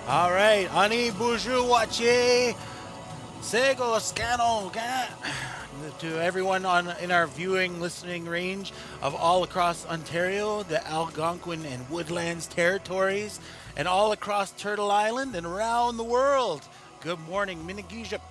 All right, Ani Buju Wache, Sego Scano to everyone on in our viewing listening range of all across Ontario, the Algonquin and Woodlands territories, and all across Turtle Island and around the world. Good morning, Minigijip.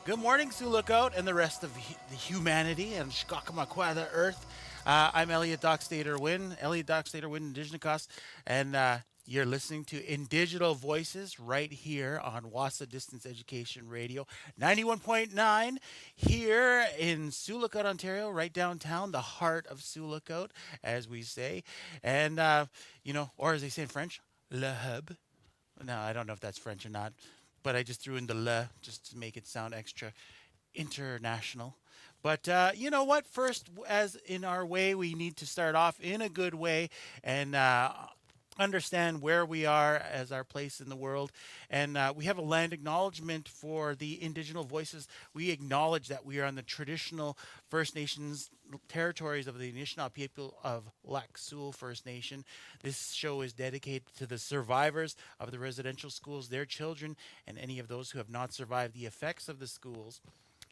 Good morning, Sioux Lookout and the rest of the humanity and Shkakamakwa, the earth. I'm Elliot Dockstader Wynn, Elliot Dockstader Wynn, Indigenous, and you're listening to INDigital Voices right here on Wassa Distance Education Radio, 91.9 here in Sioux Lookout, Ontario, right downtown, the heart of Sioux Lookout, as we say. And, or as they say in French, Le Hub. No, I don't know if that's French or not, but I just threw in the le just to make it sound extra international. But you know what? First, as in our way, we need to start off in a good way and understand where we are as our place in the world. And we have a land acknowledgement for the Indigenous voices. We acknowledge that we are on the traditional First Nations territories of the Anishinaabe people of Lac Seul First Nation. This show is dedicated to the survivors of the residential schools, their children, and any of those who have not survived the effects of the schools.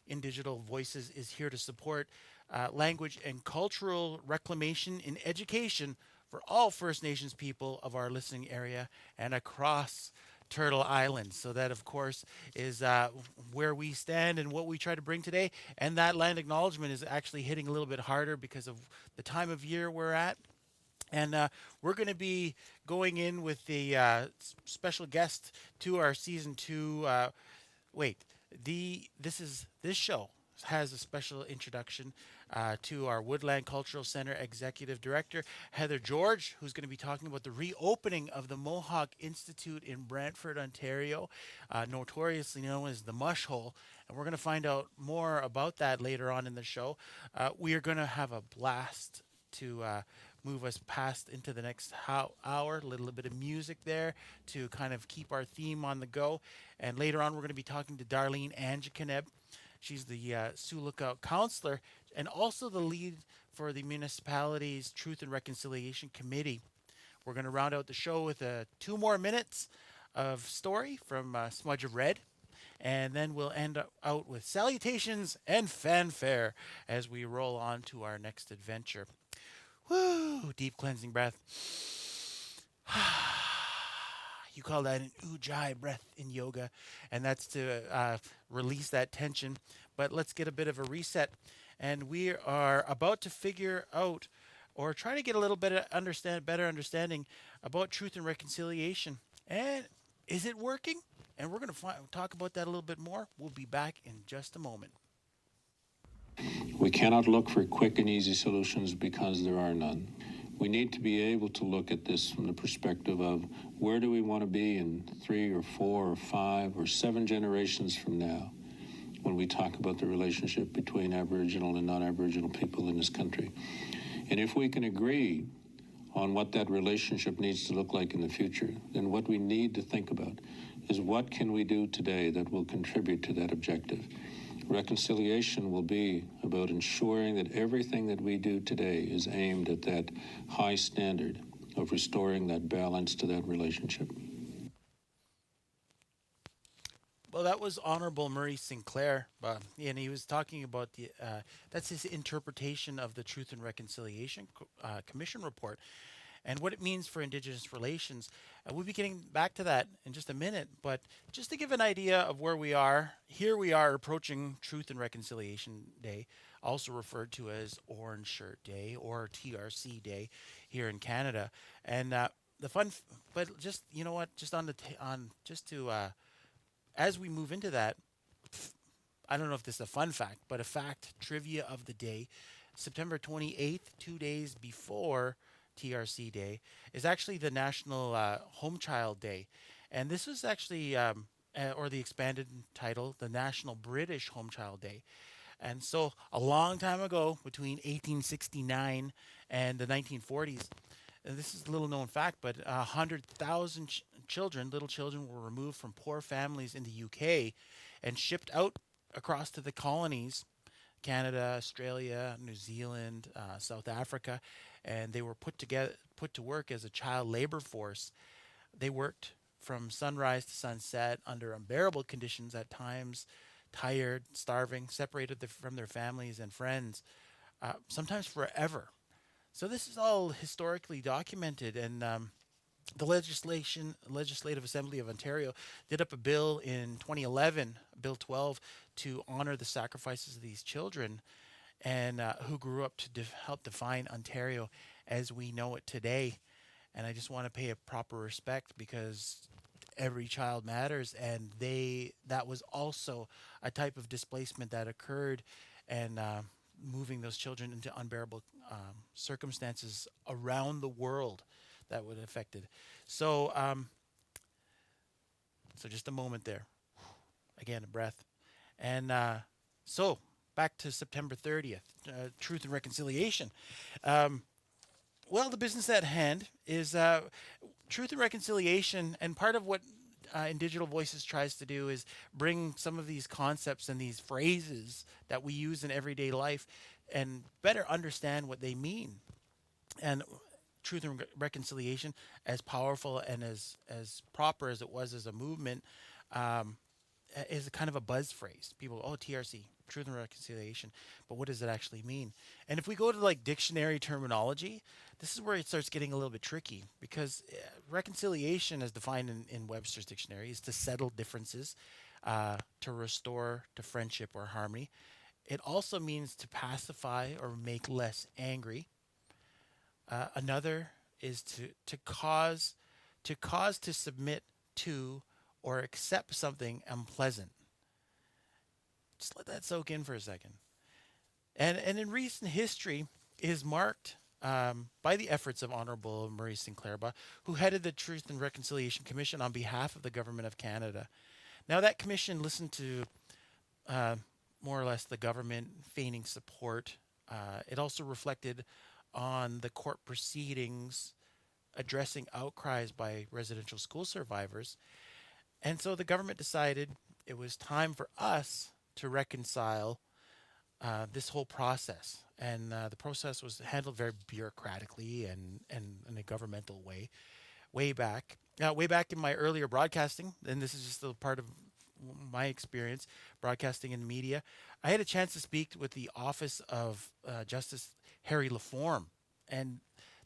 INDigital Voices is here to support language and cultural reclamation in education for all First Nations people of our listening area and across Turtle Island. So that, of course, is where we stand and what we try to bring today. And that land acknowledgement is actually hitting a little bit harder because of the time of year we're at. And we're going to be going in with a special guest to our season two. Wait, this show has a special introduction to our Woodland Cultural Centre Executive Director, Heather George, who's going to be talking about the reopening of the Mohawk Institute in Brantford, Ontario, notoriously known as the Mush Hole. And we're going to find out more about that later on in the show. We are going to have a blast to move us past into the next hour. A little bit of music there to kind of keep our theme on the go. And later on, we're going to be talking to Darlene Angeconeb. She's the Sioux Lookout counselor and also the lead for the municipality's Truth and Reconciliation Committee. We're going to round out the show with 2 more minutes of story from Smudge of Red. And then we'll end out with salutations and fanfare as we roll on to our next adventure. Woo! Deep cleansing breath. You call that an ujjayi breath in yoga, and that's to release that tension. But let's get a bit of a reset. And we are about to figure out or try to get a little bit of better understanding about truth and reconciliation. And is it working? And we're going to talk about that a little bit more. We'll be back in just a moment. We cannot look for quick and easy solutions because there are none. We need to be able to look at this from the perspective of where do we want to be in 3 or 4 or 5 or 7 generations from now when we talk about the relationship between Aboriginal and non-Aboriginal people in this country. And if we can agree on what that relationship needs to look like in the future, then what we need to think about is what can we do today that will contribute to that objective. Reconciliation will be about ensuring that everything that we do today is aimed at that high standard of restoring that balance to that relationship. Well, that was Honorable Murray Sinclair, and he was talking about that's his interpretation of the Truth and Reconciliation Commission report and what it means for Indigenous relations. We'll be getting back to that in just a minute, but just to give an idea of where we are, here we are approaching Truth and Reconciliation Day, also referred to as Orange Shirt Day or TRC Day here in Canada. And the fun, but just you know what, just on the on just to as we move into that, I don't know if this is a fun fact, but a fact trivia of the day, September 28th, 2 days before TRC Day, is actually the National Home Child Day. And this was actually, or the expanded title, the National British Home Child Day. And so a long time ago, between 1869 and the 1940s, and this is a little known fact, but 100,000 little children, were removed from poor families in the UK and shipped out across to the colonies, Canada, Australia, New Zealand, South Africa, and they were put to work as a child labor force. They worked from sunrise to sunset under unbearable conditions at times, tired, starving, separated from their families and friends, sometimes forever. So this is all historically documented, and the Legislative Assembly of Ontario did up a bill in 2011, Bill 12, to honor the sacrifices of these children, and who grew up to help define Ontario as we know it today. And I just want to pay a proper respect because every child matters, and that was also a type of displacement that occurred, and moving those children into unbearable circumstances around the world that would affect it. So, so just a moment there. Again, a breath. And so back to September 30th, Truth and Reconciliation. Well, the business at hand is truth and reconciliation, and part of what INDigital Voices tries to do is bring some of these concepts and these phrases that we use in everyday life and better understand what they mean. And truth and reconciliation, as powerful and as proper as it was as a movement, is a kind of a buzz phrase. People, oh, TRC, truth and reconciliation, but what does it actually mean? And if we go to like dictionary terminology, this is where it starts getting a little bit tricky, because reconciliation, as defined in Webster's dictionary, is to settle differences, to restore to friendship or harmony. It also means to pacify or make less angry. Another is to cause to submit to or accept something unpleasant. Just let that soak in for a second. And in recent history, it is marked by the efforts of Honorable Maurice Sinclair, who headed the Truth and Reconciliation Commission on behalf of the Government of Canada. Now, that commission listened to more or less the government feigning support. It also reflected on the court proceedings addressing outcries by residential school survivors. And so the government decided it was time for us to reconcile this whole process. And the process was handled very bureaucratically and in a governmental way. Way back in my earlier broadcasting, and this is just a part of my experience broadcasting in media, I had a chance to speak with the Office of Justice Harry Laforme, and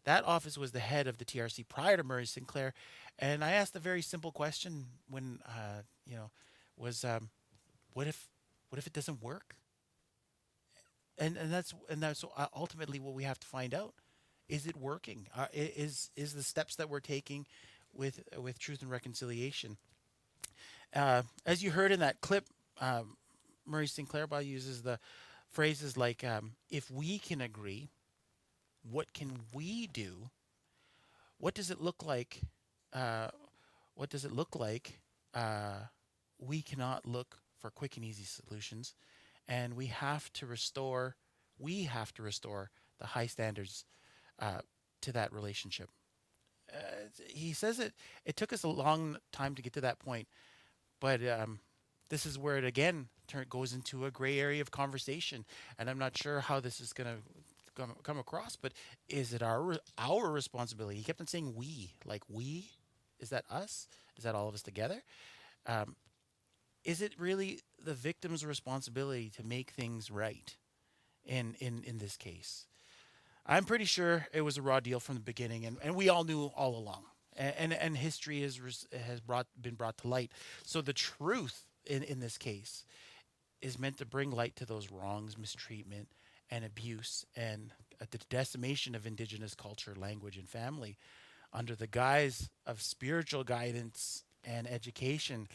that office was the head of the TRC prior to Murray Sinclair. And I asked a very simple question when, was what if it doesn't work? And that's ultimately what we have to find out. Is it working? Is the steps that we're taking with truth and reconciliation? As you heard in that clip, Murray Sinclair uses the phrases like, if we can agree, what can we do? What does it look like? What does it look like? We cannot look for quick and easy solutions, and we have to restore. We have to restore the high standards to that relationship. He says it took us a long time to get to that point, but this is where it again goes into a gray area of conversation, and I'm not sure how this is going to come across. But is it our responsibility? He kept on saying we, like we. Is that us? Is that all of us together? Is it really the victim's responsibility to make things right? In this case, I'm pretty sure it was a raw deal from the beginning, and we all knew all along. And history has been brought to light. So the truth in this case is meant to bring light to those wrongs, mistreatment, and abuse, and the decimation of Indigenous culture, language, and family, under the guise of spiritual guidance and education.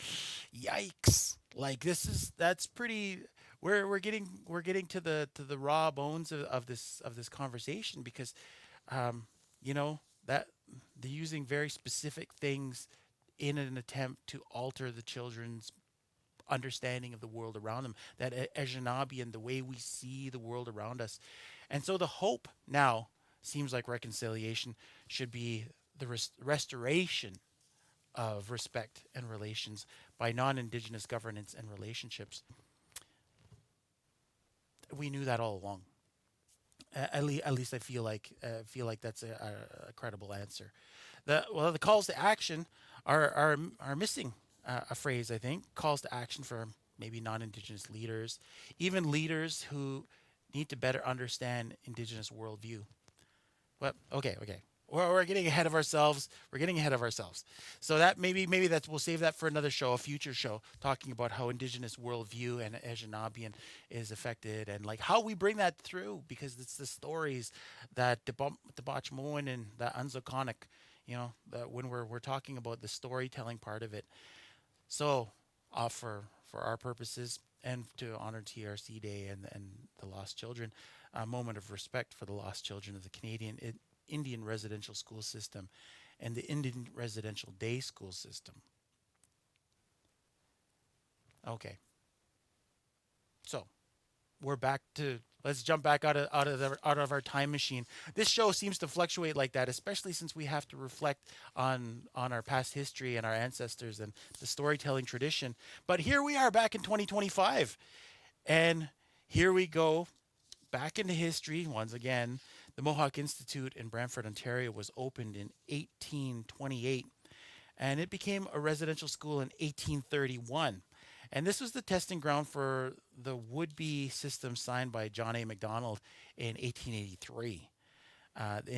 Yikes! Like that's pretty. We're getting to the raw bones of this conversation, because that they're using very specific things in an attempt to alter the children's understanding of the world around them, that Ejanabi, the way we see the world around us. And so the hope now seems like reconciliation should be the restoration of respect and relations by non-Indigenous governance and relationships. We knew that all along. At least I feel like that's a credible answer. The calls to action are missing a phrase, I think, calls to action for maybe non-Indigenous leaders, even leaders who need to better understand Indigenous worldview. Well, okay. We're getting ahead of ourselves. We're getting ahead of ourselves. So that maybe that's we'll save that for another show, a future show, talking about how Indigenous worldview and Anishinaabean is affected and like how we bring that through because it's the stories that the Botchmoan and the Anzoconic, that when we're talking about the storytelling part of it. So, for our purposes and to honor TRC Day and the lost children, a moment of respect for the lost children of the Canadian Indian residential school system and the Indian residential day school system. Okay, so we're back to let's jump back out of our time machine. This show seems to fluctuate like that, especially since we have to reflect on our past history and our ancestors and the storytelling tradition. But here we are back in 2025, and here we go back into history once again. The Mohawk Institute in Brantford, Ontario, was opened in 1828 and it became a residential school in 1831. And this was the testing ground for the would-be system signed by John A. Macdonald in 1883. The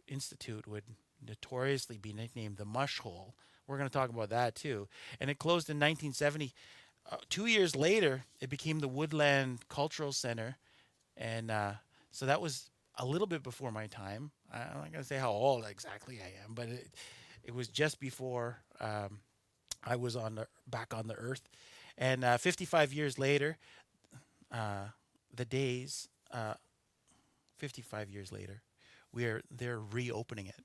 institute would notoriously be nicknamed the Mush Hole. We're going to talk about that too. And it closed in 1970. 2 years later, it became the Woodland Cultural Centre, and so that was a little bit before my time. I'm not going to say how old exactly I am, but it was just before I was back on the earth. And 55 years later, the days, 55 years later, they're reopening it.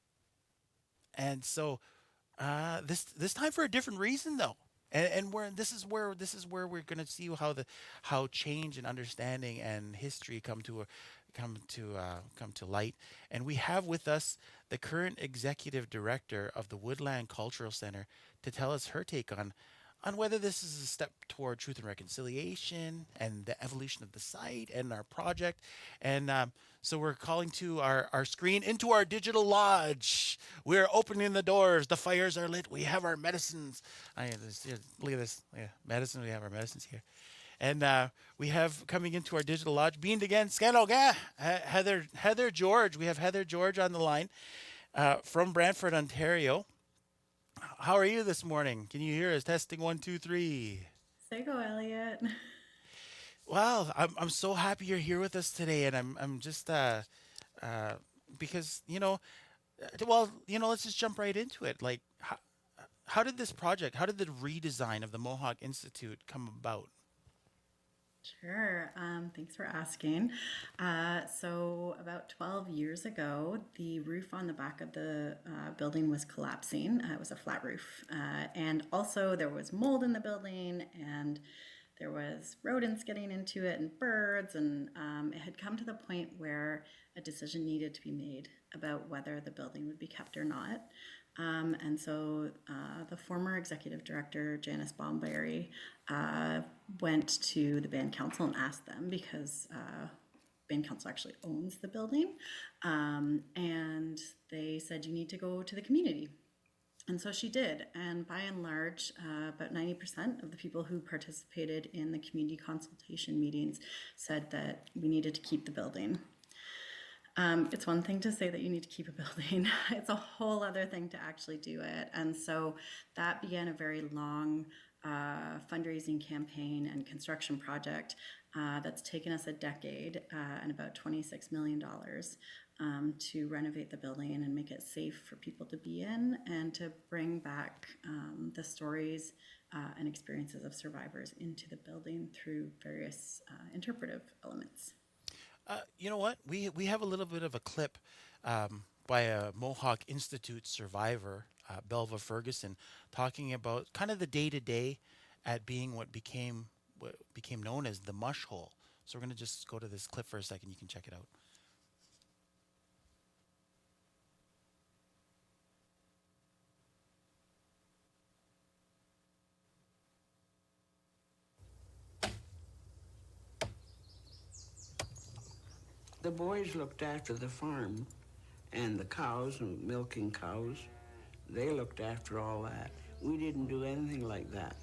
And so this time for a different reason though. And this is where we're going to see how change and understanding and history come to light. And we have with us the current executive director of the Woodland Cultural Centre to tell us her take on whether this is a step toward truth and reconciliation and the evolution of the site and our project. And so we're calling to our screen into our digital lodge. We're opening the doors. The fires are lit. We have our medicines. Look at this. Yeah, medicine. We have our medicines here. And we have coming into our digital lodge, being again, Scanoga, Heather George. We have Heather George on the line from Brantford, Ontario. How are you this morning? Can you hear us? Testing 1, 2, 3. Sego, Elliot. Wow, I'm so happy you're here with us today, and I'm just uh, because let's just jump right into it. Like, how did this project, how did the redesign of the Mohawk Institute come about? Sure. Thanks for asking. So, about 12 years ago, the roof on the back of the building was collapsing. It was a flat roof. And also, there was mold in the building, and there was rodents getting into it, and birds. And it had come to the point where a decision needed to be made about whether the building would be kept or not. And so the former executive director, Janice Bomberry, went to the band council and asked them because band council actually owns the building. And they said, you need to go to the community. And so she did. And by and large, about 90% of the people who participated in the community consultation meetings said that we needed to keep the building. It's one thing to say that you need to keep a building. It's a whole other thing to actually do it. And so that began a very long fundraising campaign and construction project that's taken us a decade and about $26 million to renovate the building and make it safe for people to be in and to bring back the stories and experiences of survivors into the building through various interpretive elements. You know what? We have a little bit of a clip by a Mohawk Institute survivor, Belva Ferguson, talking about kind of the day to day at being what became known as the Mush Hole. So we're gonna just go to this clip for a second. You can check it out. The boys looked after the farm and the cows and milking cows. They looked after all that. We didn't do anything like that.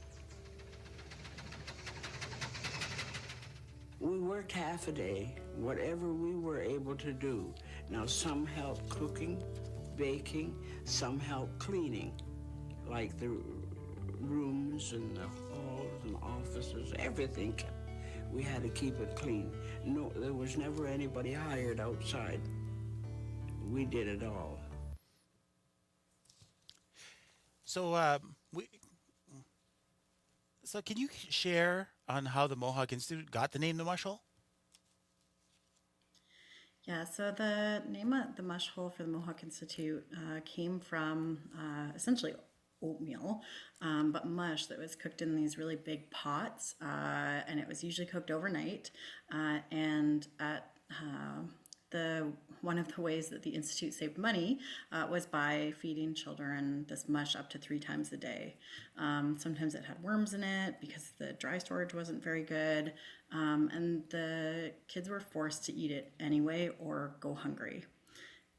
We worked half a day, whatever we were able to do. Now, some helped cooking, baking, some helped cleaning, like the rooms and the halls and offices, everything. We had to keep it clean. No, there was never anybody hired outside. We did it all. So, so can you share on how the Mohawk Institute got the name the Mush Hole? Yeah, so the name of the mush hole for the Mohawk Institute came from essentially oatmeal, but mush that was cooked in these really big pots, and it was usually cooked overnight. And at the one of the ways that the institute saved money was by feeding children this mush up to 3 times a day. Sometimes it had worms in it because the dry storage wasn't very good, and the kids were forced to eat it anyway or go hungry.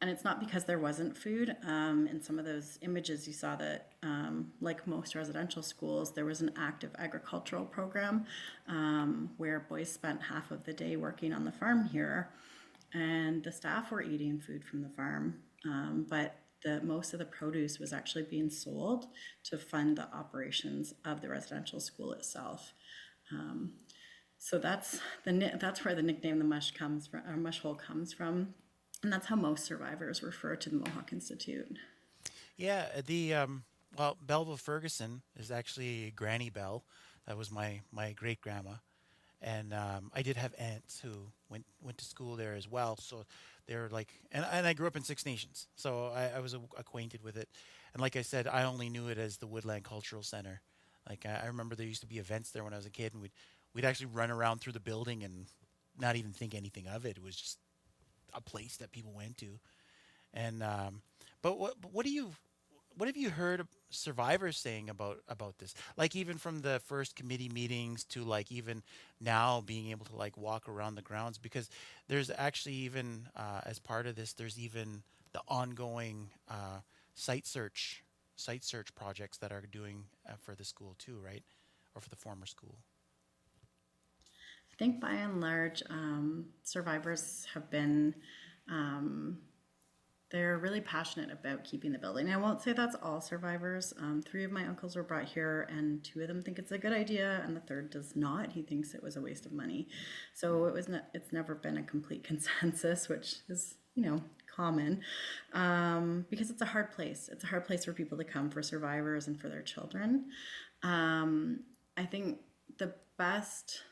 And it's not because there wasn't food. In some of those images you saw that, like most residential schools, there was an active agricultural program where boys spent half of the day working on the farm here, and the staff were eating food from the farm, but most of the produce was actually being sold to fund the operations of the residential school itself. So that's where the nickname the mush comes from, or mush hole comes from, and that's how most survivors refer to the Mohawk Institute. Yeah, well, Belleville Ferguson is actually Granny Bell. That was my great grandma, and I did have aunts who went to school there as well. So they're like, and I grew up in Six Nations, so I was acquainted with it. And like I said, I only knew it as the Woodland Cultural Centre. Like I remember there used to be events there when I was a kid, and we'd actually run around through the building and not even think anything of it. It was just a place that people went to. And but what have you heard survivors saying about this? Like even from the first committee meetings to like even now being able to like walk around the grounds, because there's actually even as part of this, there's even the ongoing site search site search projects that are doing for the school too, right? Or for the former school. I think by and large, survivors have been, they're really passionate about keeping the building. I won't say that's all survivors. 3 of my uncles were brought here, and 2 of them think it's a good idea, and the third does not. He thinks it was a waste of money. So it's never been a complete consensus, which is, common, because it's a hard place. It's a hard place for people to come, for survivors and for their children. I think the best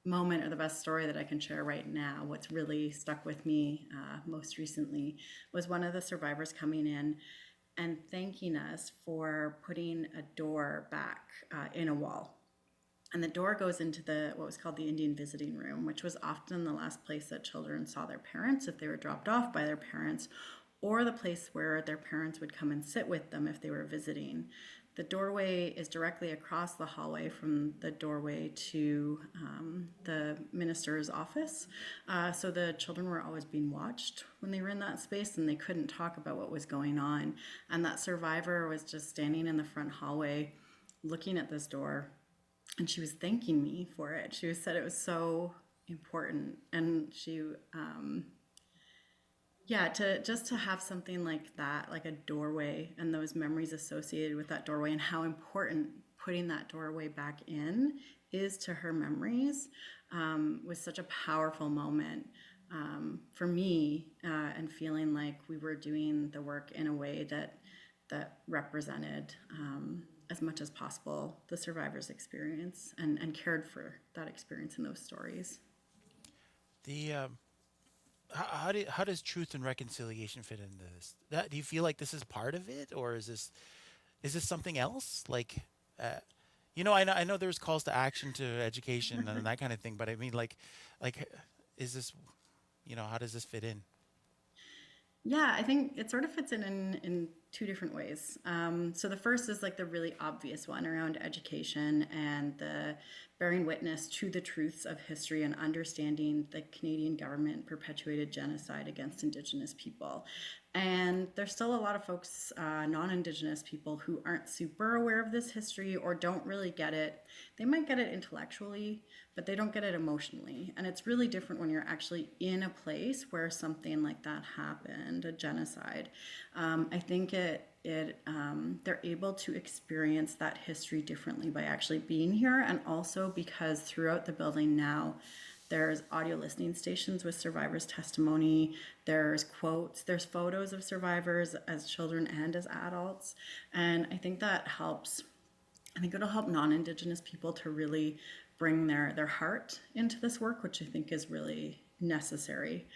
moment or the best story that I can share right now, what's really stuck with me most recently, was one of the survivors coming in and thanking us for putting a door back in a wall. And the door goes into what was called the Indian visiting room, which was often the last place that children saw their parents if they were dropped off by their parents, or the place where their parents would come and sit with them if they were visiting. The doorway is directly across the hallway from the doorway to the minister's office. So the children were always being watched when they were in that space, and they couldn't talk about what was going on. And that survivor was just standing in the front hallway looking at this door, and she was thanking me for it. She said it was so important. And she, to have something like that, like a doorway, and those memories associated with that doorway, and how important putting that doorway back in is to her memories, was such a powerful moment for me, and feeling like we were doing the work in a way that represented as much as possible the survivor's experience, and cared for that experience in those stories. The how does truth and reconciliation fit into this? Do you feel like this is part of it, or is this something else? Like, I know there's calls to action to education and that kind of thing, but I mean, like, is this, how does this fit in? Yeah, I think it sort of fits in 2 different ways. So the first is like the really obvious one around education and the bearing witness to the truths of history and understanding the Canadian government perpetuated genocide against Indigenous people. And there's still a lot of folks, non-Indigenous people, who aren't super aware of this history or don't really get it. They might get it intellectually, but they don't get it emotionally. And it's really different when you're actually in a place where something like that happened, a genocide. I think they're able to experience that history differently by actually being here, and also because throughout the building now, there's audio listening stations with survivors' testimony. There's quotes. There's photos of survivors as children and as adults. And I think that helps. I think it'll help non-Indigenous people to really bring their heart into this work, which I think is really necessary.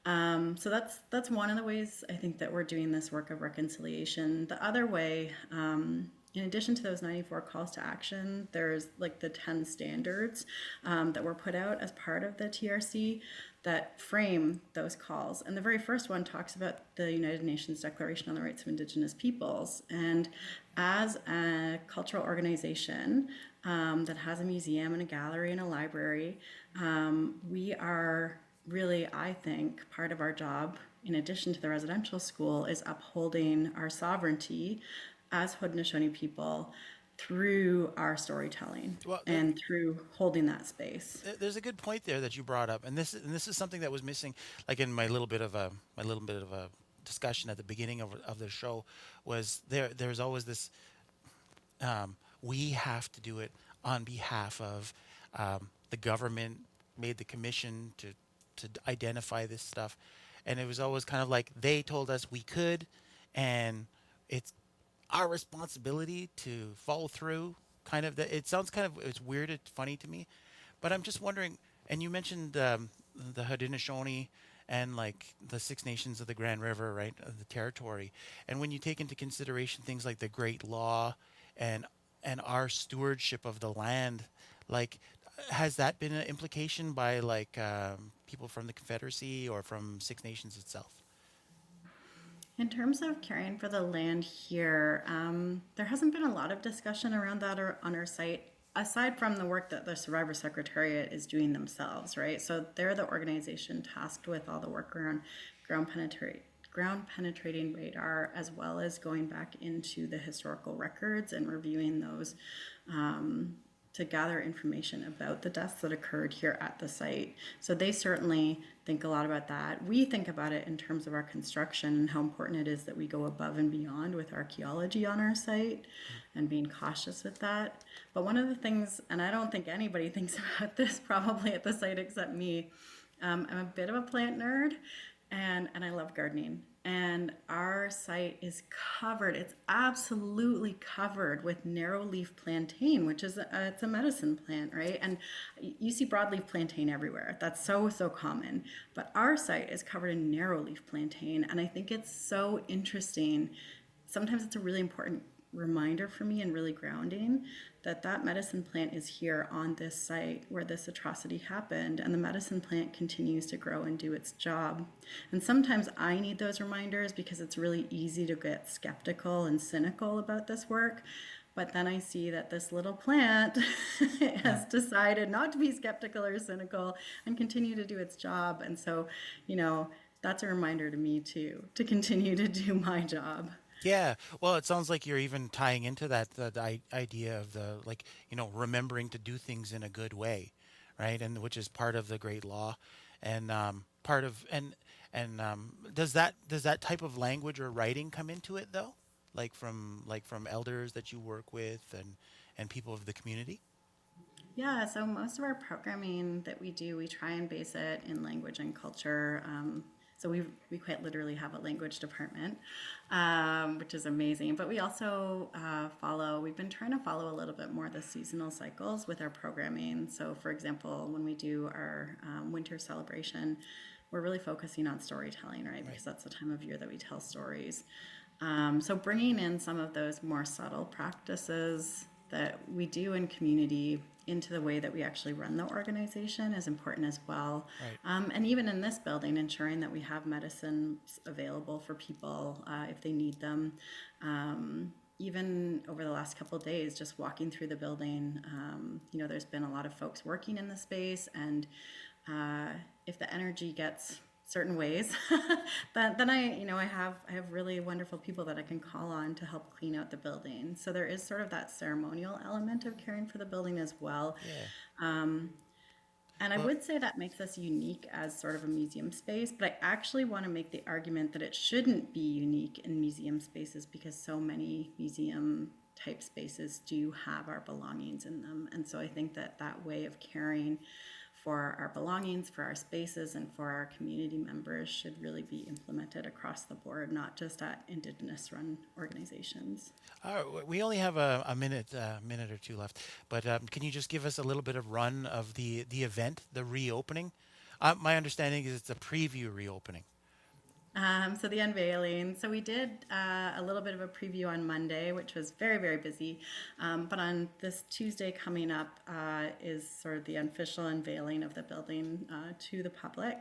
So that's one of the ways I think that we're doing this work of reconciliation. The other way, in addition to those 94 calls to action, there's like the 10 standards that were put out as part of the TRC that frame those calls. And the very first one talks about the United Nations Declaration on the Rights of Indigenous Peoples. And as a cultural organization that has a museum and a gallery and a library, we are really, I think, part of our job, in addition to the residential school, is upholding our sovereignty as Haudenosaunee people through our storytelling and through holding that space. There's a good point there that you brought up, and this is something that was missing, like in my little bit of a discussion at the beginning of the show. Was there's always this, we have to do it on behalf of the government made the commission to identify this stuff, and it was always kind of like they told us we could, and it's our responsibility to follow through. Kind of, it sounds kind of, it's weird, it's funny to me, but I'm just wondering. And you mentioned the Haudenosaunee and like the Six Nations of the Grand River, right, of the territory, and when you take into consideration things like the Great Law and our stewardship of the land, like, has that been an implication by like people from the Confederacy or from Six Nations itself? In terms of caring for the land here, there hasn't been a lot of discussion around that on our site, aside from the work that the Survivor Secretariat is doing themselves, right? So they're the organization tasked with all the work around ground penetrating radar, as well as going back into the historical records and reviewing those to gather information about the deaths that occurred here at the site. So they certainly think a lot about that. We think about it in terms of our construction and how important it is that we go above and beyond with archaeology on our site and being cautious with that. But one of the things, and I don't think anybody thinks about this probably at the site except me, I'm a bit of a plant nerd, and I love gardening. And our site is covered, it's absolutely covered with narrow-leaf plantain, which is it's a medicine plant, right? And you see broadleaf plantain everywhere. That's so common. But our site is covered in narrow-leaf plantain, and I think it's so interesting. Sometimes it's a really important reminder for me and really grounding that medicine plant is here on this site where this atrocity happened, and the medicine plant continues to grow and do its job. And sometimes I need those reminders because it's really easy to get skeptical and cynical about this work. But then I see that this little plant has decided not to be skeptical or cynical and continue to do its job. And so, that's a reminder to me too, to continue to do my job. Yeah, well, it sounds like you're even tying into that the idea of the, like, remembering to do things in a good way, right? And which is part of the Great Law, and part of does that type of language or writing come into it though, from elders that you work with and people of the community? Yeah, so most of our programming that we do, we try and base it in language and culture. So we quite literally have a language department, which is amazing. But we also we've been trying to follow a little bit more the seasonal cycles with our programming. So for example, when we do our winter celebration, we're really focusing on storytelling, right? Because that's the time of year that we tell stories. So bringing in some of those more subtle practices that we do in community into the way that we actually run the organization is important as well. Right. And even in this building, ensuring that we have medicines available for people if they need them. Even over the last couple of days, just walking through the building, there's been a lot of folks working in the space, and if the energy gets certain ways, then I have really wonderful people that I can call on to help clean out the building. So there is sort of that ceremonial element of caring for the building as well. Yeah. And I Well, would say that makes us unique as sort of a museum space, but I actually want to make the argument that it shouldn't be unique in museum spaces because so many museum type spaces do have our belongings in them. And so I think that that way of caring for our belongings, for our spaces, and for our community members should really be implemented across the board, not just at Indigenous run organizations. we only have minute or two left, but can you just give us a little bit of run of the event, the reopening? My understanding is it's a preview reopening. So the unveiling. So we did a little bit of a preview on Monday, which was very, very busy. But on this Tuesday coming up is sort of the official unveiling of the building to the public.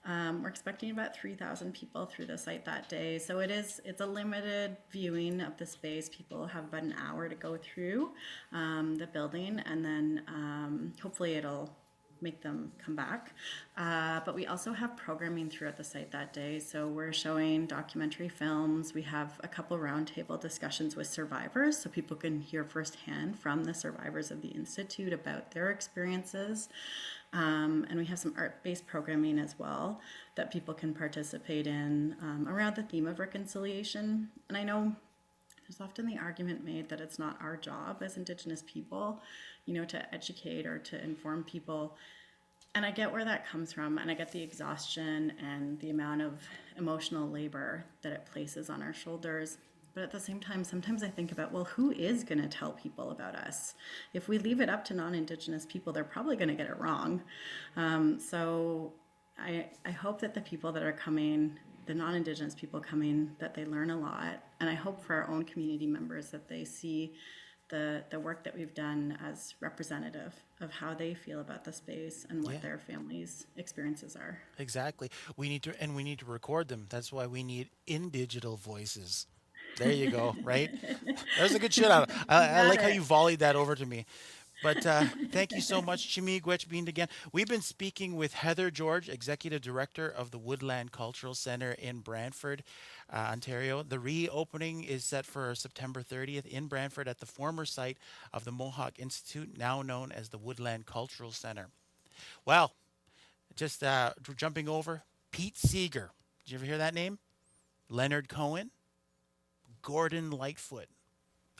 We're expecting about 3,000 people through the site that day. So it's a limited viewing of the space. People have about an hour to go through the building, and then hopefully it'll make them come back. But we also have programming throughout the site that day. So we're showing documentary films. We have a couple roundtable discussions with survivors so people can hear firsthand from the survivors of the Institute about their experiences. And we have some art-based programming as well that people can participate in around the theme of reconciliation. And I know there's often the argument made that it's not our job as Indigenous people, to educate or to inform people. And I get where that comes from, and I get the exhaustion and the amount of emotional labor that it places on our shoulders. But at the same time, sometimes I think about, well, who is going to tell people about us? If we leave it up to non-Indigenous people, they're probably going to get it wrong. So I hope that the people that are coming, the non-Indigenous people coming, that they learn a lot. And I hope for our own community members that they see the work that we've done as representative of how they feel about the space and what Yeah. their families' experiences are. Exactly. We need to record them. That's why we need INDigital voices. There you go. Right. That was a good shit out. You I got like how it. you volleyed that over to me. But thank you so much, Chimie Gwetchbeend again. We've been speaking with Heather George, Executive Director of the Woodland Cultural Centre in Brantford, Ontario. The reopening is set for September 30th in Brantford at the former site of the Mohawk Institute, now known as the Woodland Cultural Centre. Well, just jumping over, Pete Seeger. Did you ever hear that name? Leonard Cohen, Gordon Lightfoot.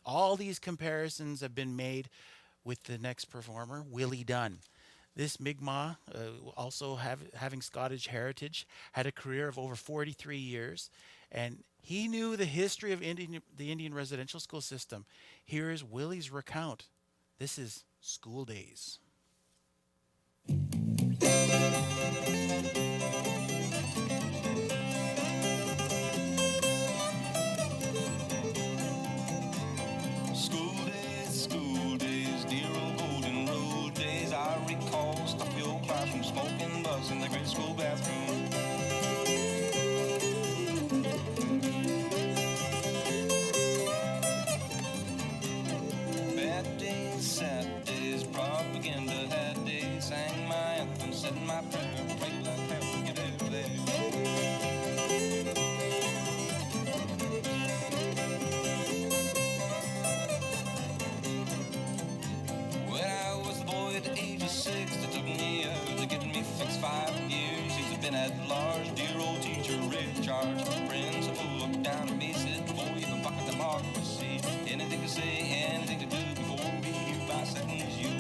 All these comparisons have been made with the next performer, Willie Dunn. This Mi'kmaq, also having Scottish heritage, had a career of over 43 years, and he knew the history of the Indian residential school system. Here is Willie's recount. This is School Days. School days, dear old golden road days. I recall stuff your classroom, smoking buzz in the grade school bathroom. Bad days, sad days, propaganda had days. Sang my anthem, said my prayer, prayed like hell, get out of there. When I was a boy at the age of 6, it took me years to get me fixed. 5 years he's been at large. Dear old teacher, in charge. Principal looked down at me, said, boy, you can fuck with democracy. Anything to say, anything to do before we hereby sentence you.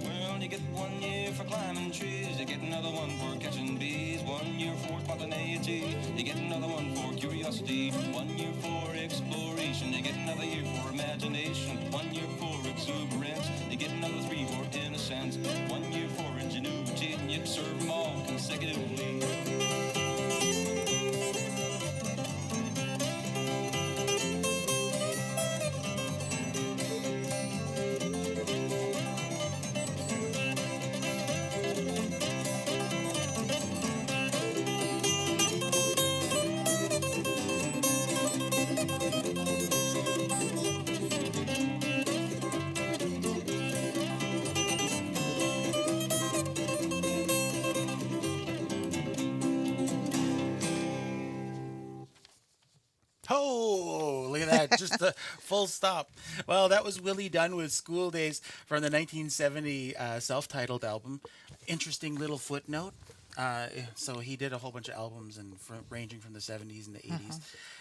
Well, you get 1 year for climbing trees, you get another one for catching bees. 1 year for spontaneity, you get another one for curiosity. 1 year for exploration, you get another year for imagination. 1 year for exuberance, you get another 3 for innocence. 1 year for ingenuity, and you'd serve them all consecutively. that. Just a full stop. Well, that was Willie Dunn with School Days from the 1970 self-titled album. Interesting little footnote. So he did a whole bunch of albums ranging from the 70s and the 80s.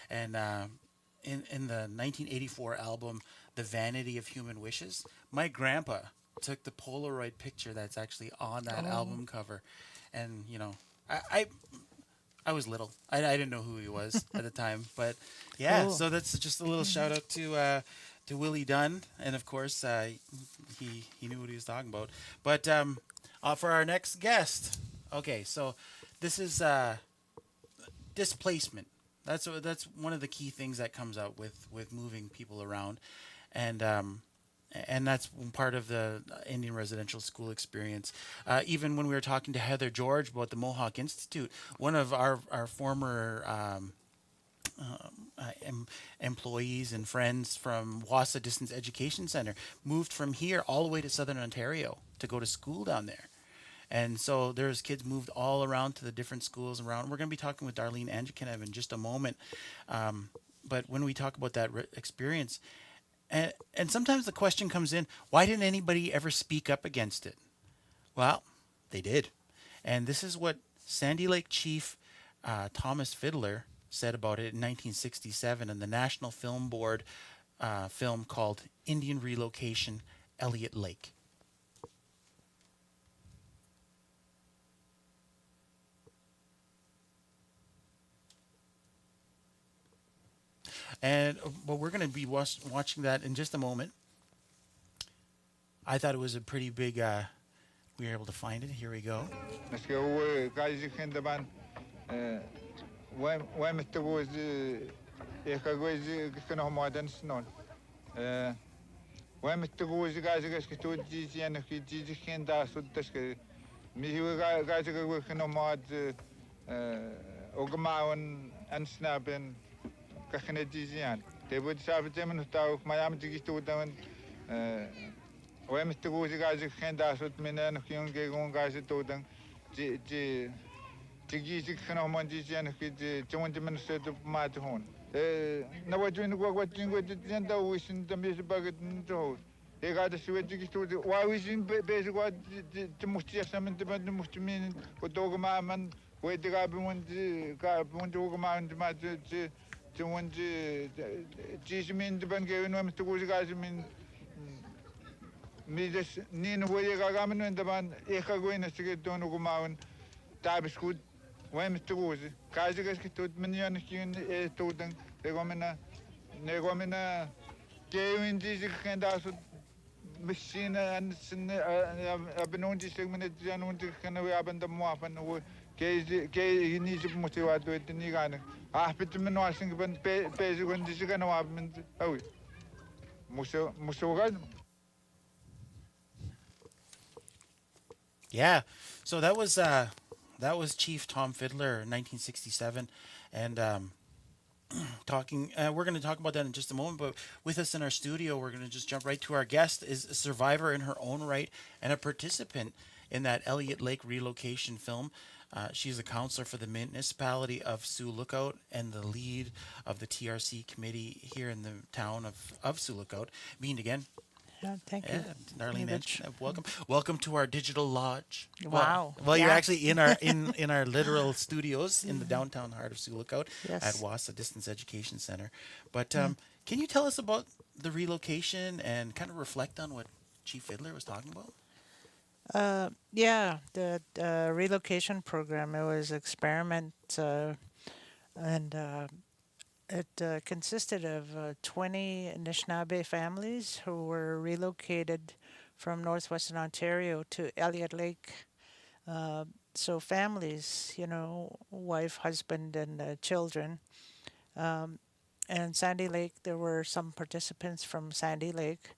And in the 1984 album, The Vanity of Human Wishes, my grandpa took the Polaroid picture that's actually on that album cover. And, I was little. I didn't know who he was at the time, but yeah. Cool. So that's just a little shout out to Willie Dunn, and of course he knew what he was talking about. But for our next guest, okay, so this is displacement. That's one of the key things that comes out with moving people around, and that's part of the Indian residential school experience. Even when we were talking to Heather George about the Mohawk Institute, one of our former employees and friends from Wassa Distance Education Centre moved from here all the way to Southern Ontario to go to school down there. And so there's kids moved all around to the different schools around. We're going to be talking with Darlene Angeconeb in just a moment. But when we talk about that experience, and sometimes the question comes in, why didn't anybody ever speak up against it? Well, they did. And this is what Sandy Lake Chief Thomas Fiddler said about it in 1967 in the National Film Board film called Indian Relocation, Elliott Lake. And but we're going to be watching that in just a moment. I thought it was a pretty big. We were able to find it. Here we go. Kakhnedizian. They would have them to talk Miami to them. When Mr. Gozi guys can dash with men and young guys to them. Tigi Kanamandizian, the 20 minutes of Matahon. Now what doing what doing with the gender wishing the music bucket in the hole. They got a sweet to the why we in basic what the Mustiasam and the Mustimin or Dogmaman, where the Gabon Dogman, the to when the Jismin the Bangavan went to go to guys. I mean, me just Nina Wayagaman and the man Ekagoin to get Don Ogumawan, Tabis good, when Mr. Gozi, Kazagas to Minion to them, the Negomina, Gavin Dizzy and also Messina and I've been on this segment, Jan to Canaway up and the Mop and he needs to motivate with the Nigana. After the Manossing, when Pay when this is going to happen. Oh, Musogan. Yeah. So that was Chief Tom Fiddler, 1967, and talking. We're going to talk about that in just a moment. But with us in our studio, we're going to just jump right to our guest. Is a survivor in her own right and a participant in that Elliott Lake relocation film. She's a counselor for the municipality of Sioux Lookout and the lead of the TRC committee here in the town of Sioux Lookout. Mean again. Yeah, thank you. Darlene Angeconeb, welcome to our digital lodge. Wow. Well, you're actually in our in our literal studios in the downtown heart of Sioux Lookout at Wassa Distance Education Centre. But can you tell us about the relocation and kind of reflect on what Chief Fiddler was talking about? Yeah, the relocation program, it was experiment, and it consisted of 20 Anishinaabe families who were relocated from northwestern Ontario to Elliott Lake. So families, wife, husband, and children. And Sandy Lake, there were some participants from Sandy Lake,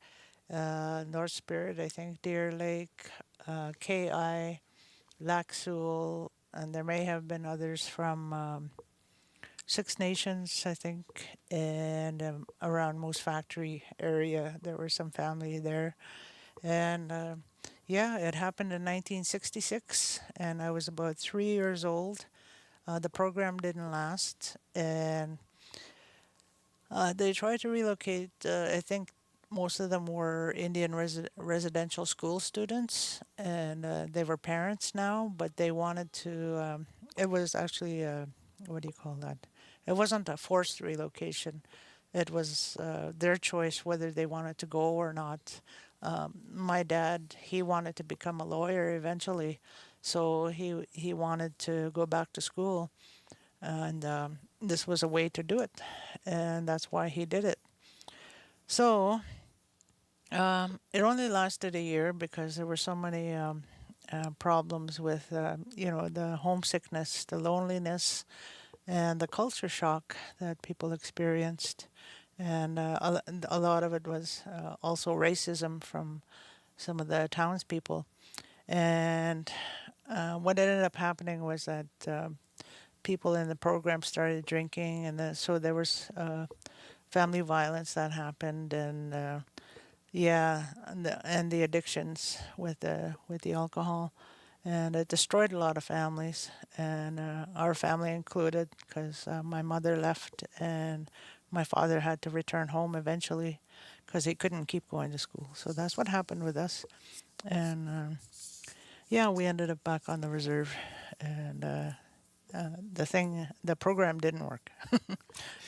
North Spirit, I think, Deer Lake, KI, Lac Seul, and there may have been others from Six Nations, I think, and around Moose Factory area, there were some family there. And it happened in 1966, and I was about 3 years old. The program didn't last, and They tried to relocate. I think most of them were Indian residential school students, and they were parents now. But they wanted to. It was actually what do you call that? It wasn't a forced relocation. It was their choice whether they wanted to go or not. My dad, he wanted to become a lawyer eventually, so he wanted to go back to school, and this was a way to do it, and that's why he did it. So it only lasted a year because there were so many problems with, the homesickness, the loneliness, and the culture shock that people experienced. And a lot of it was also racism from some of the townspeople. And what ended up happening was that people in the program started drinking, and so there was family violence that happened, and yeah, and the addictions with the alcohol, and it destroyed a lot of families, and our family included, because my mother left, and my father had to return home eventually, because he couldn't keep going to school. So that's what happened with us, and yeah, we ended up back on the reserve, and the program didn't work.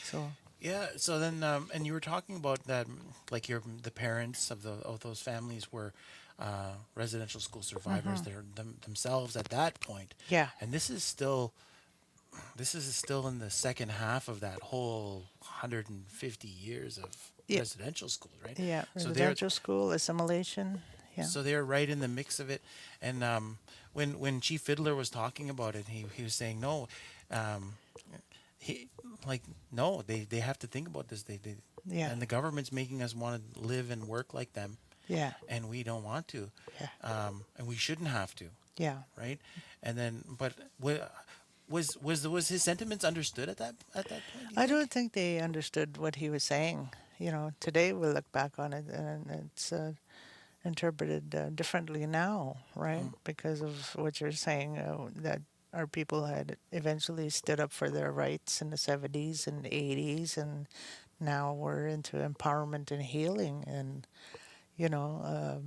So Yeah. So then, and you were talking about that, like the parents of those families were residential school survivors. They're themselves at that point, yeah, and this is still in the second half of that whole 150 years of yeah, residential schools, right? yeah, So they're residential school assimilation. Yeah, so they're right in the mix of it. And when Chief Fiddler was talking about it, he was saying no, um, he like no, they have to think about this. They yeah, and the government's making us want to live and work like them, yeah, and we don't want to, yeah, and we shouldn't have to, yeah. right? And then, but was his sentiments understood at that point? Do you I think? don't think they understood what he was saying. Today we look back on it and it's interpreted differently now, right? Mm. Because of what you're saying, that our people had eventually stood up for their rights in the 70s and 80s, and now we're into empowerment and healing. And, you know,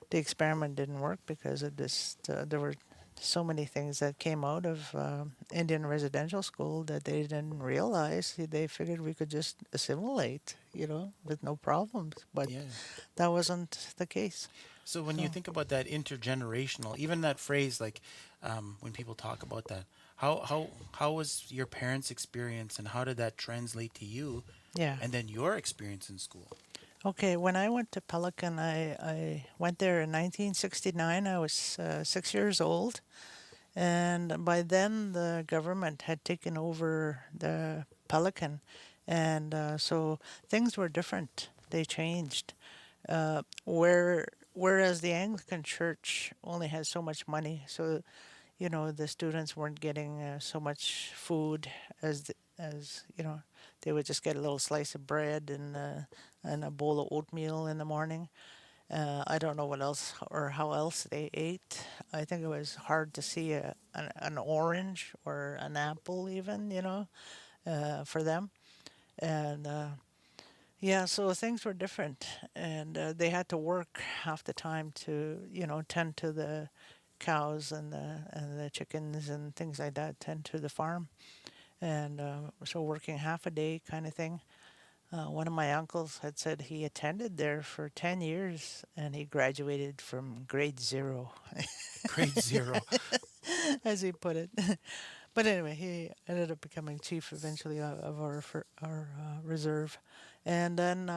the experiment didn't work because of this. There were so many things that came out of Indian residential school that they didn't realize. They figured we could just assimilate, with no problems. But Yeah. that wasn't the case. So when you So, think about that intergenerational, even that phrase, like when people talk about that, how was your parents' experience, and how did that translate to you, yeah. and then your experience in school? Okay, when I went to Pelican, I went there in 1969. I was 6 years old. And by then, the government had taken over the Pelican. And so things were different. They changed. Whereas the Anglican Church only has so much money, so the students weren't getting so much food as they would just get a little slice of bread and a bowl of oatmeal in the morning. I don't know what else or how else they ate. I think it was hard to see an orange or an apple even, for them. And yeah, so things were different, and they had to work half the time to, tend to the cows and the chickens and things like that, tend to the farm, and so working half a day kind of thing. One of my uncles had said he attended there for 10 years and he graduated from grade zero, Grade zero. as he put it. But anyway, he ended up becoming chief eventually of our reserve. And then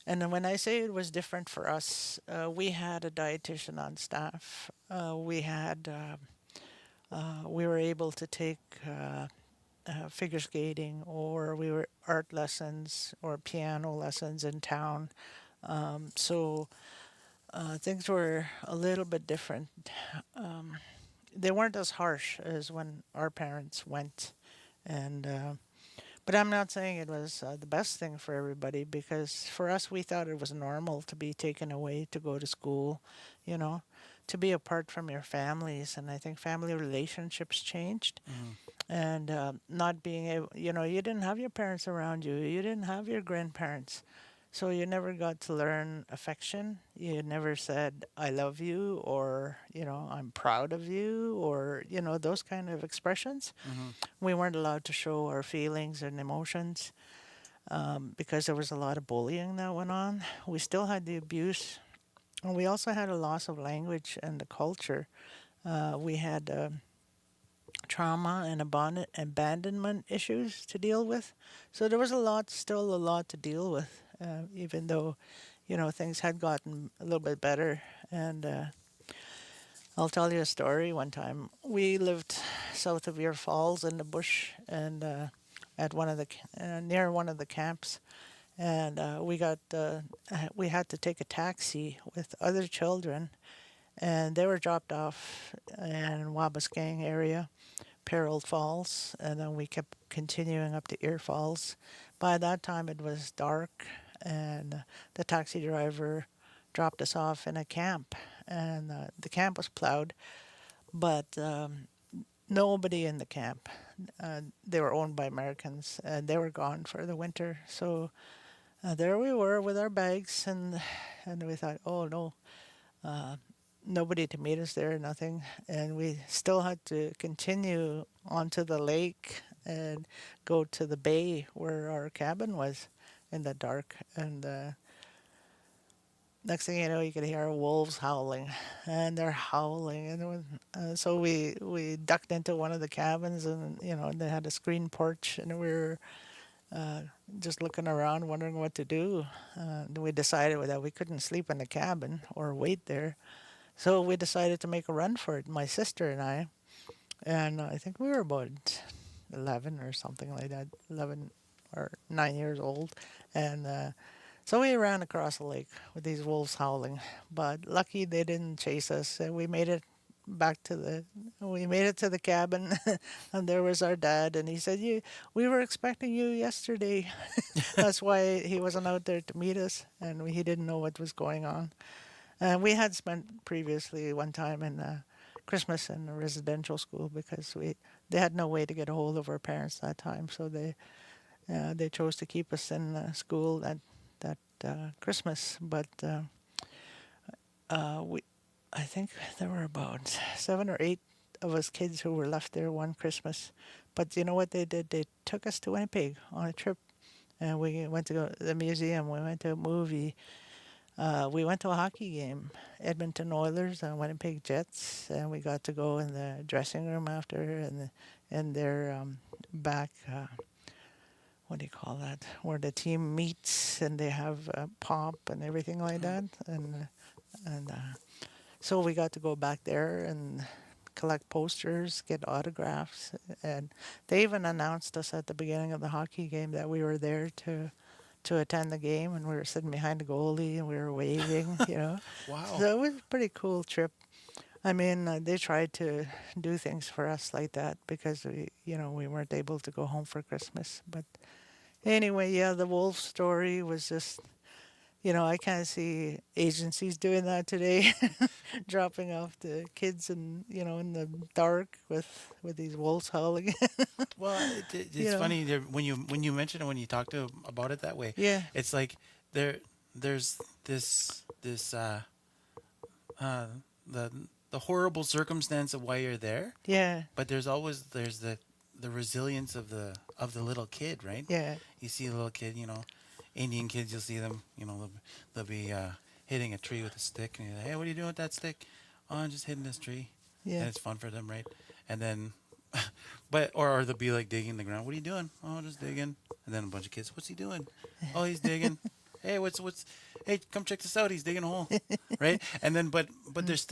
when I say it was different for us, we had a dietitian on staff. We were able to take figure skating, or we were art lessons or piano lessons in town. So things were a little bit different. They weren't as harsh as when our parents went, and but I'm not saying it was the best thing for everybody, because for us we thought it was normal to be taken away to go to school, you know, to be apart from your families, and I think family relationships changed. and not being able, you didn't have your parents around you, you didn't have your grandparents, so you never got to learn affection. You never said I love you, or I'm proud of you, or those kind of expressions. Mm-hmm. We weren't allowed to show our feelings and emotions, because there was a lot of bullying that went on. We still had the abuse, and we also had a loss of language and the culture. We had trauma and abandonment issues to deal with. So there was still a lot to deal with, even though, things had gotten a little bit better. And I'll tell you a story. One time we lived south of Ear Falls in the bush, and at near one of the camps, and we had to take a taxi with other children, and they were dropped off in Wabascang area, Peril Falls, and then we kept continuing up to Ear Falls. By that time, it was dark, and the taxi driver dropped us off in a camp, and the camp was plowed, but nobody in the camp. They were owned by Americans, and they were gone for the winter. So there we were with our bags, and we thought, oh no, nobody to meet us there, nothing. And we still had to continue onto the lake and go to the bay where our cabin was in the dark. And next thing you know, you could hear wolves howling, and they're howling. And so we ducked into one of the cabins, and they had a screen porch, and we were just looking around, wondering what to do. We decided that we couldn't sleep in the cabin or wait there. So we decided to make a run for it, my sister and I. And I think we were about 11 or something like that, 11 or 9 years old. And so we ran across the lake with these wolves howling. But lucky they didn't chase us. And we made it to the cabin, and there was our dad. And he said, we were expecting you yesterday. That's why he wasn't out there to meet us, and he didn't know what was going on. We had spent previously one time in Christmas in a residential school, because they had no way to get a hold of our parents that time, so they chose to keep us in school that Christmas. But we I think there were about 7 or 8 of us kids who were left there one Christmas. But you know what they did? They took us to Winnipeg on a trip, and we went to go to the museum. We went to a movie. We went to a hockey game, Edmonton Oilers and Winnipeg Jets, and we got to go in the dressing room after, and their back, what do you call that, where the team meets, and they have pop and everything like that, and so we got to go back there and collect posters, get autographs, and they even announced us at the beginning of the hockey game that we were there to attend the game, and we were sitting behind the goalie and we were waving. Wow. So it was a pretty cool trip. I mean, they tried to do things for us like that, because we weren't able to go home for Christmas. But anyway, yeah, the wolf story was just, I can't see agencies doing that today, dropping off the kids in the dark with these wolves howling. Well, it's you know, funny when you mention it, when you talk to about it that way. yeah, It's like there's this uh, the horrible circumstance of why you're there, yeah, but there's the resilience of the little kid, right? yeah, You see a little kid, Indian kids, you'll see them, they'll be hitting a tree with a stick, and you're like, hey, what are you doing with that stick? Oh, I'm just hitting this tree, yeah. and it's fun for them, right? And then, or they'll be like digging the ground. What are you doing? Oh, just digging. And then a bunch of kids, what's he doing? Oh, he's digging. Hey, hey, come check this out. He's digging a hole, right? And then, but it's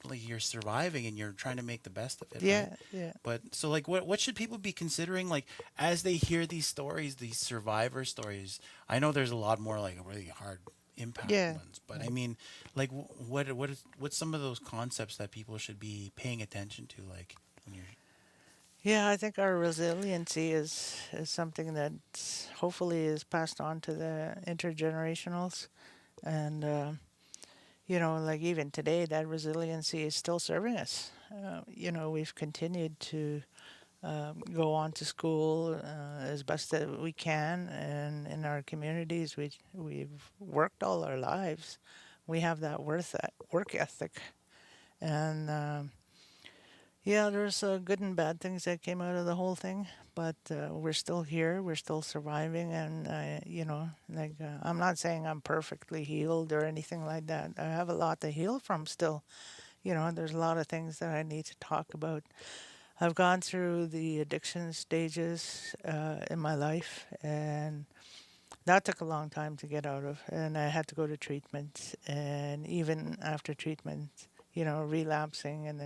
like you're surviving and you're trying to make the best of it, Yeah, right? yeah. But so, like, what should people be considering, like, as they hear these stories, these survivor stories? I know there's a lot more like really hard impact Yeah. ones, but I mean, like, what's some of those concepts that people should be paying attention to, like, when you're Yeah, I think our resiliency is something that hopefully is passed on to the intergenerationals. And, like even today, that resiliency is still serving us. we've continued to go on to school as best that we can, and in our communities, we've worked all our lives. We have that work ethic, and yeah, there's good and bad things that came out of the whole thing, but we're still here. We're still surviving, and I'm not saying I'm perfectly healed or anything like that. I have a lot to heal from still. There's a lot of things that I need to talk about. I've gone through the addiction stages in my life, and that took a long time to get out of. And I had to go to treatment, and even after treatment, relapsing, and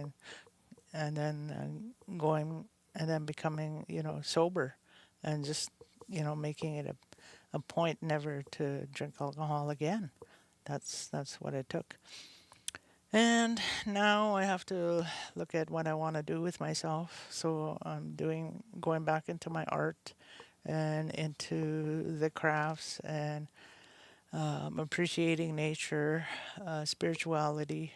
then going and then becoming sober, and just making it a point never to drink alcohol again. That's what it took. And now I have to look at what I want to do with myself. So I'm going back into my art and into the crafts, and appreciating nature, spirituality,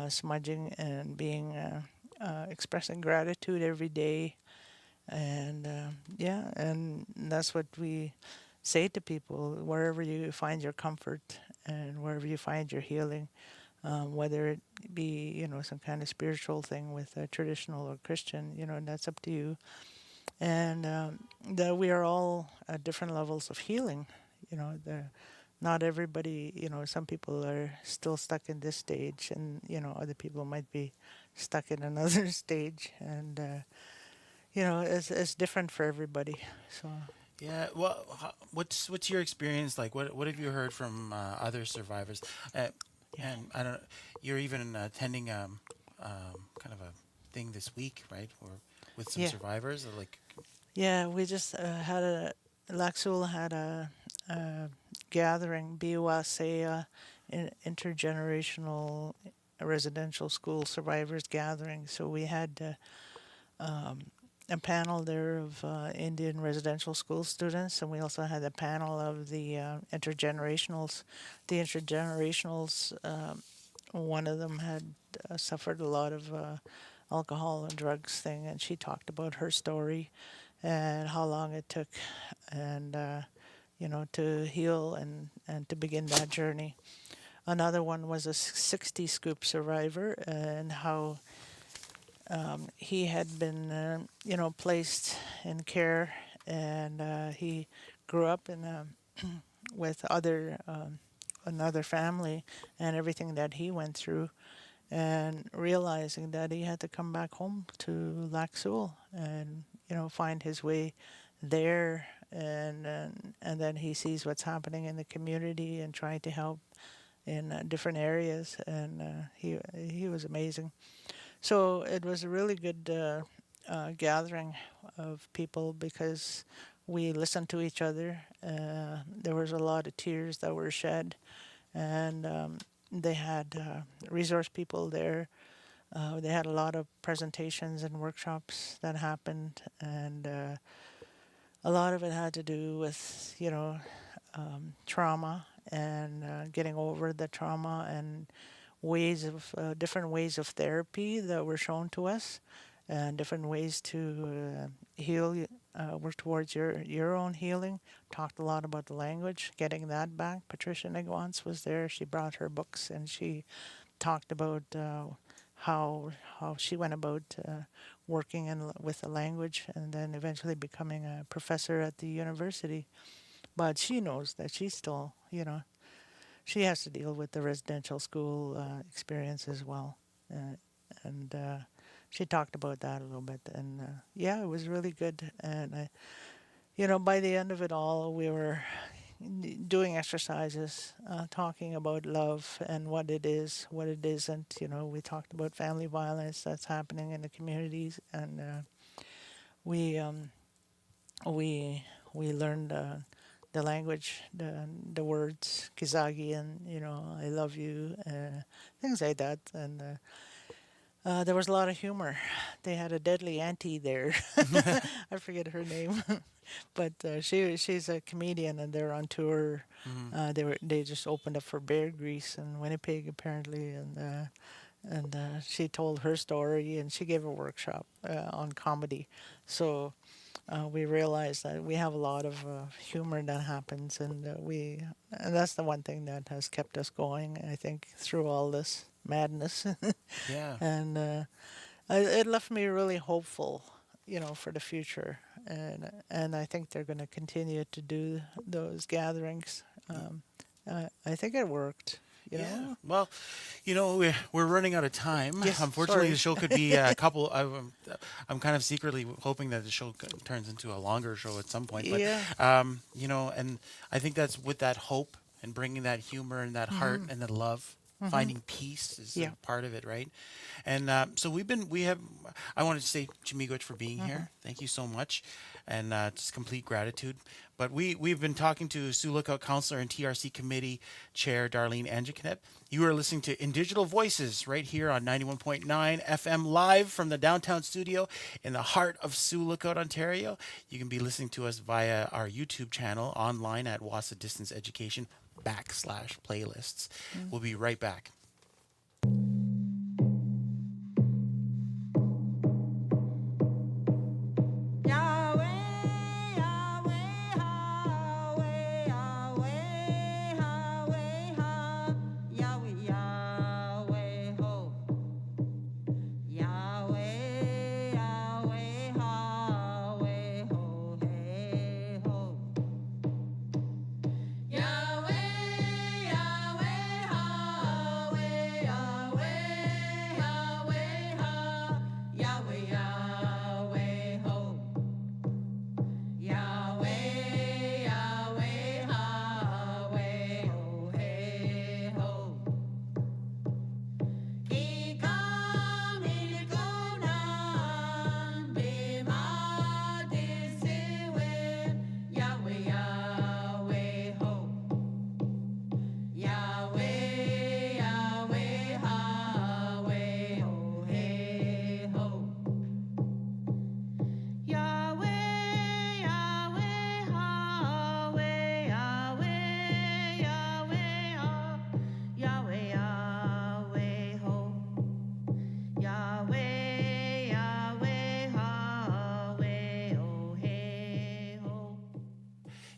smudging, and being expressing gratitude every day. And yeah, and that's what we say to people: wherever you find your comfort and wherever you find your healing, whether it be some kind of spiritual thing with a traditional or Christian, and that's up to you. And that we are all at different levels of healing. Not everybody. Some people are still stuck in this stage, and other people might be stuck in another stage, and it's different for everybody. So Yeah. Well, what's your experience like? What have you heard from other survivors? Uh, yeah. and I don't. You're even attending kind of a thing this week, right? Or with some Yeah. survivors, or like. Yeah, we just Laxul had a gathering, BUSA, intergenerational residential school survivors gathering. So we had a panel there of Indian residential school students, and we also had a panel of the intergenerationals. The intergenerationals, one of them had suffered a lot of alcohol and drugs thing, and she talked about her story and how long it took, and to heal and to begin that journey. Another one was a 60 scoop survivor, and how he had been, placed in care, and he grew up in with another family, and everything that he went through, and realizing that he had to come back home to Lac Seul and find his way there, and then he sees what's happening in the community and trying to help in different areas, and he was amazing. So it was a really good gathering of people because we listened to each other. There was a lot of tears that were shed, and they had resource people there. They had a lot of presentations and workshops that happened, and a lot of it had to do with trauma and getting over the trauma, and different ways of therapy that were shown to us, and different ways to heal, work towards your own healing. Talked a lot about the language, getting that back. Patricia Nigwans was there. She brought her books, and she talked about how she went about working with the language, and then eventually becoming a professor at the university. But she knows that she's still, she has to deal with the residential school experience as well. Uh, and she talked about that a little bit. And yeah, it was really good. And by the end of it all, we were doing exercises, talking about love and what it is, what it isn't. We talked about family violence that's happening in the communities, and we we learned the language, the words Kizagi, and I love you, things like that, and there was a lot of humor. They had a deadly auntie there. I forget her name, but she's a comedian, and they're on tour. Mhm. They just opened up for Bear Grease in Winnipeg apparently, and and she told her story, and she gave a workshop on comedy. So we realized that we have a lot of humor that happens, and that's the one thing that has kept us going, I think, through all this madness. Yeah. And it left me really hopeful, for the future. And I think they're going to continue to do those gatherings. I think it worked. Yeah. Well, we're running out of time. Yes, Unfortunately, sorry. the show could be a couple. I'm kind of secretly hoping that the show turns into a longer show at some point. But Yeah. and I think that's with that hope and bringing that humor and that heart and that love. Finding peace is Yeah. a part of it, right? And so I wanted to say, Chimigwich, for being here. Thank you so much. And just complete gratitude. But we've been talking to Sioux Lookout Councilor and TRC Committee Chair Darlene Angeconeb. You are listening to INDigital Voices right here on 91.9 FM live from the downtown studio in the heart of Sioux Lookout, Ontario. You can be listening to us via our YouTube channel online at Wassa Distance Education /playlists. We'll be right back.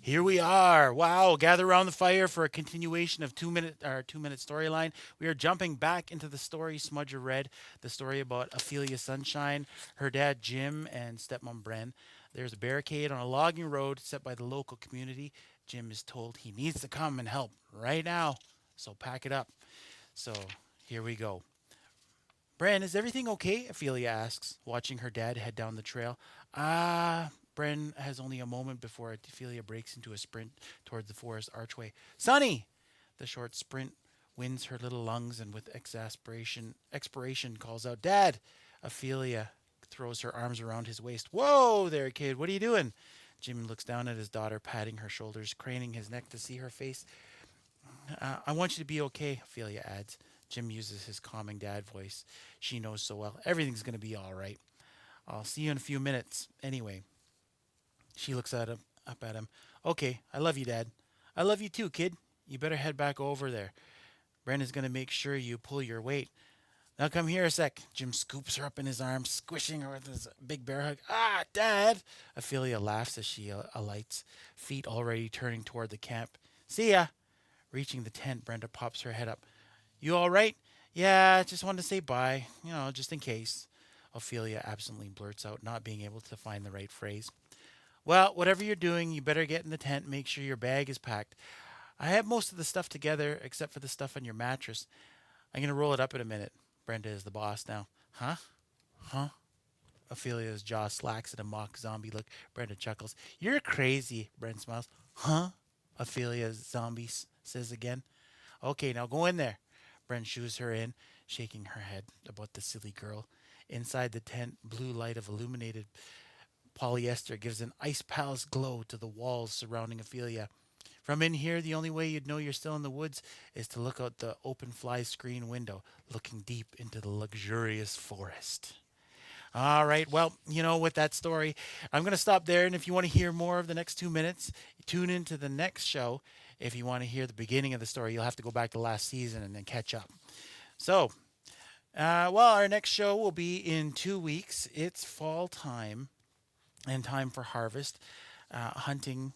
Here we are. Wow. Gather around the fire for a continuation of 2 minute storyline. We are jumping back into the story Smudger read, the story about Ophelia Sunshine, her dad Jim, and stepmom Bren. There's a barricade on a logging road set by the local community. Jim is told he needs to come and help right now. So pack it up. So here we go. Bren, is everything okay? Ophelia asks, watching her dad head down the trail. Bren has only a moment before Ophelia breaks into a sprint toward the forest archway. Sonny! The short sprint wins her little lungs and with expiration calls out, Dad! Ophelia throws her arms around his waist. Whoa there, kid. What are you doing? Jim looks down at his daughter, patting her shoulders, craning his neck to see her face. I want you to be okay, Ophelia adds. Jim uses his calming dad voice she knows so well. Everything's going to be all right. I'll see you in a few minutes. Anyway. She looks up at him. Okay, I love you, Dad. I love you too, kid. You better head back over there. Brenda's going to make sure you pull your weight. Now come here a sec. Jim scoops her up in his arms, squishing her with his big bear hug. Dad! Ophelia laughs as she alights, feet already turning toward the camp. See ya! Reaching the tent, Brenda pops her head up. You all right? Yeah, just wanted to say bye. Just in case. Ophelia absently blurts out, not being able to find the right phrase. Well, whatever you're doing, you better get in the tent and make sure your bag is packed. I have most of the stuff together, except for the stuff on your mattress. I'm going to roll it up in a minute. Brenda is the boss now. Huh? Ophelia's jaw slacks in a mock zombie look. Brenda chuckles. You're crazy, Brent smiles. Huh? Ophelia's zombie says again. Okay, now go in there. Brent shoos her in, shaking her head about the silly girl. Inside the tent, blue light of illuminated polyester gives an ice palace glow to the walls surrounding Ophelia. From in here, the only way you'd know you're still in the woods is to look out the open fly screen window, looking deep into the luxurious forest. All right, well, with that story, I'm going to stop there. And if you want to hear more of the next 2 minutes, tune into the next show. If you want to hear the beginning of the story, you'll have to go back to last season and then catch up. So, Well, our next show will be in 2 weeks. It's fall time and time for harvest, hunting,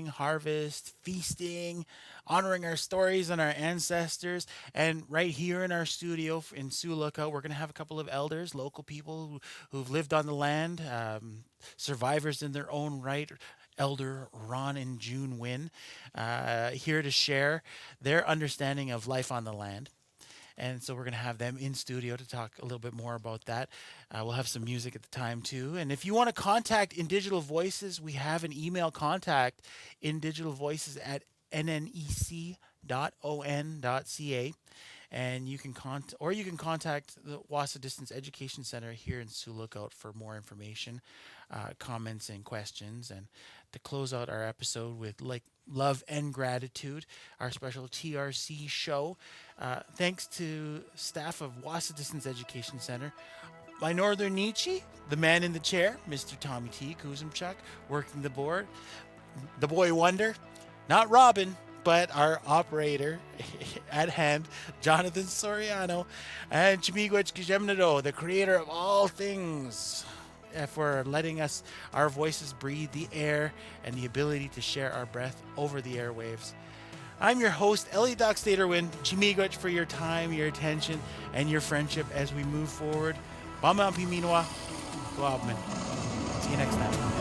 harvest, feasting, honoring our stories and our ancestors. And right here in our studio in Sioux Lookout, we're going to have a couple of elders, local people who've lived on the land, survivors in their own right. Elder Ron and June Wynn, here to share their understanding of life on the land. And so we're going to have them in studio to talk a little bit more about that. We'll have some music at the time too. And if you want to contact INDigital Voices, we have an email contact, INDigitalVoices at nnec.on.ca. And you can you can contact the Wassa Distance Education Center here in Sioux Lookout for more information, comments, and questions. And to close out our episode with love and gratitude, our special TRC show. Thanks to staff of Wassa Distance Education Center, my Northern Nietzsche, the man in the chair, Mr. Tommy T. Kuzumchuk, working the board, the boy wonder, not Robin, but our operator at hand, Jonathan Soriano, and Chimigwech Kijemnado, the creator of all things, for letting us, our voices, breathe the air and the ability to share our breath over the airwaves. I'm your host, Ellie Dockstaderwin. Chimigwech for your time, your attention, and your friendship as we move forward. Bama Piminwa, Guabman. See you next time.